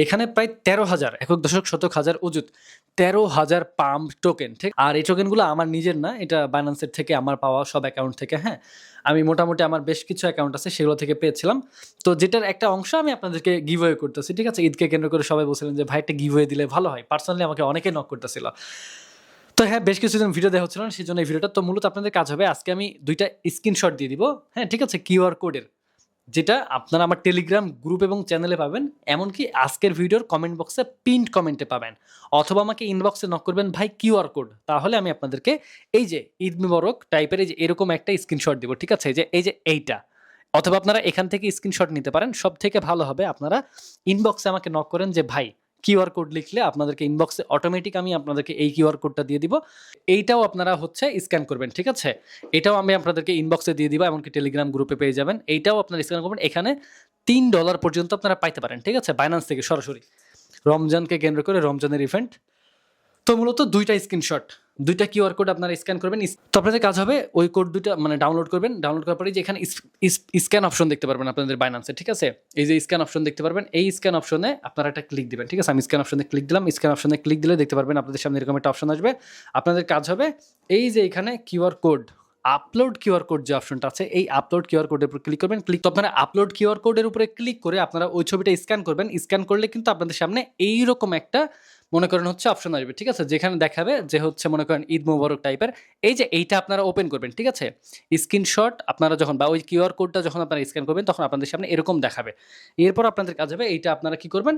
এখানে প্রায় ১৩,০০০ একক দশক শতক হাজার অযুত ১৩,০০০ পাম্প টোকেন, ঠিক? আর এই টোকেনগুলো আমার নিজের না, এটা বাইন্যান্সের থেকে আমার পাওয়া সব অ্যাকাউন্ট থেকে। হ্যাঁ, আমি মোটামুটি আমার বেশ কিছু অ্যাকাউন্ট আছে, সেগুলো থেকে পেয়েছিলাম। তো যেটার একটা অংশ আমি আপনাদেরকে গিভওয়ে করতেছি, ঠিক আছে? ঈদকে কেন্দ্র করে সবাই বলছিলেন যে ভাই একটা গিভওয়ে দিলে ভালো হয়। পার্সোনালি আমাকে অনেকে নক করতেছিল। তো হ্যাঁ, বেশ কিছুদিন ভিডিও দেওয়া হচ্ছিল না, সেই জন্য এই ভিডিওটা। তো মূলত আপনাদের কাজ হবে, আজকে আমি ২টা স্ক্রিনশট দিয়ে দিব। হ্যাঁ, ঠিক আছে? কিউআর কোডের, যেটা আপনারা আমার টেলিগ্রাম গ্রুপ এবং চ্যানেলে পাবেন, এমনকি আজকের ভিডিওর কমেন্ট বক্সে পিন্ড কমেন্টে পাবেন, অথবা আমাকে ইনবক্সে নক করবেন ভাই কিউআর কোড। তাহলে আমি আপনাদেরকে এই যে ঈদ মুবারক টাইপের এই যে এরকম একটা স্ক্রিনশট দিব, ঠিক আছে? এই যে এইটা, অথবা আপনারা এখান থেকে স্ক্রিনশট নিতে পারেন। সব থেকে ভালো হবে আপনারা ইনবক্সে আমাকে নক করেন যে ভাই কিউআর কোড লিখলে আপনাদেরকে ইনবক্সে অটোমেটিক আমি আপনাদেরকে এই কিউআর কোডটা দিয়ে দিব। এইটাও আপনারা হচ্ছে স্ক্যান করবেন, ঠিক আছে? এটাও আমি আপনাদেরকে ইনবক্সে দিয়ে দিব, এমনকি টেলিগ্রাম গ্রুপে পেয়ে যাবেন। এইটাও আপনারা স্ক্যান করবেন। এখানে $3 পর্যন্ত আপনারা পাইতে পারেন, ঠিক আছে? বাইন্যান্স থেকে সরাসরি রমজানকে কেন্দ্র করে, রমজানের ইভেন্ট। তো মূলত ২টা স্ক্রিনশট, ২টা কিউআর কোড আপনারা স্ক্যান করবেন। তো আপনাদের কাজ হবে ওই কোড ২টা মানে ডাউনলোড করবেন। ডাউনলোড করার পরে যে এখানে স্ক্যান অপশন দেখতে পারবেন আপনাদের বাইন্যান্সে, ঠিক আছে? এই যে স্ক্যান অপশন দেখতে পারবেন, এই স্ক্যান অপশনে আপনারা একটা ক্লিক দিবেন, ঠিক আছে? আমি স্ক্যান অপশনে ক্লিক দিলাম। স্ক্যান অপশনে ক্লিক দিলে দেখতে পারবেন আপনাদের সামনে এরকম একটা অপশন আসবে। আপনাদের কাজ হবে এই যে এখানে QR code, upload QR code যে অপশনটা আছে, এই আপলোড কিউআর কোডের উপর ক্লিক করবেন। তো আপনারা আপলোড কিউআর কোডের উপরে ক্লিক করে আপনারা ওই ছবিটা স্ক্যান করবেন। স্ক্যান করলে কিন্তু আপনাদের সামনে এইরকম একটা মনে করেন হচ্ছে অপশন আসবে, ঠিক আছে? যেখানে দেখাবে যে হচ্ছে মনে করেন ঈদ মোবারক টাইপের। এই যে এইটা আপনারা ওপেন করবেন, ঠিক আছে? স্ক্রিনশট আপনারা যখন বা ওই কিউআর কোডটা যখন আপনারা স্ক্যান করবেন, তখন আপনাদের সামনে এরকম দেখাবে। এরপর আপনাদের কাজ হবে এইটা আপনারা কি করবেন,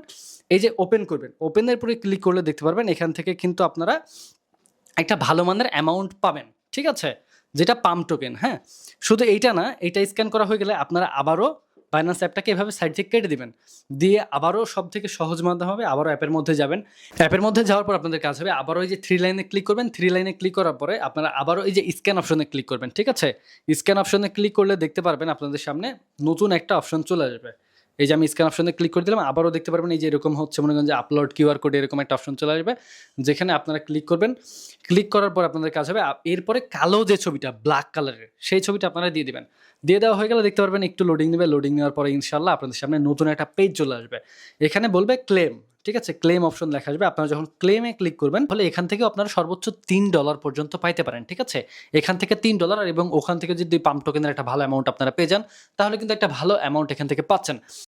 এই যে ওপেন করবেন। ওপেনের উপরে ক্লিক করলে দেখতে পারবেন এখান থেকে কিন্তু আপনারা একটা ভালো মানের অ্যামাউন্ট পাবেন, ঠিক আছে? যেটা পাম্প টোকেন। হ্যাঁ, শুধু এইটা না, এইটা স্ক্যান করা হয়ে গেলে আপনারা আবারও বাইন্যান্স অ্যাপটাকে এভাবে সাইড থেকে কেটে দিবেন। দিয়ে আবারও সব থেকে সহজ মাধ্যম হবে আবারও অ্যাপের মধ্যে যাবেন। অ্যাপের মধ্যে যাওয়ার পর আপনাদের কাজ হবে আবারও এই যে 3 লাইনে ক্লিক করবেন। 3 লাইনে ক্লিক করার পরে আপনারা আবারও এই যে স্ক্যান অপশনে ক্লিক করবেন, ঠিক আছে? স্ক্যান অপশনে ক্লিক করলে দেখতে পারবেন আপনাদের সামনে নতুন একটা অপশন চলে আসবে। এই যে আমি স্ক্যান অপশনে ক্লিক করে দিলাম, আবারও দেখতে পারবেন এই যে এরকম হচ্ছে মনে করেন যে আপলোড কিউআর কোড, এরকম একটা অপশন চলে আসবে, যেখানে আপনারা ক্লিক করবেন। ক্লিক করার পর আপনাদের কাজ হবে এরপরে কালো যে ছবিটা ব্ল্যাক কালারের, সেই ছবিটা আপনারা দিয়ে দিবেন। দিয়ে দেওয়া হয়ে গেলে দেখতে পারবেন একটু লোডিং নেবে। লোডিং নেওয়ার পরে ইনশাল্লাহ আপনাদের সামনে নতুন একটা পেজ চলে আসবে। এখানে বলবে ক্লেম, ঠিক আছে? ক্লেম অপশন লেখা আসবে। আপনারা যখন ক্লেমে ক্লিক করবেন, তাহলে এখান থেকেও আপনারা সর্বোচ্চ $3 পর্যন্ত পাইতে পারেন, ঠিক আছে? এখান থেকে $3 এবং ওখান থেকে যদি পাম্প টোকেনের একটা ভালো অ্যামাউন্ট আপনারা পেয়ে যান, তাহলে কিন্তু একটা ভালো অ্যামাউন্ট এখান থেকে পাচ্ছেন।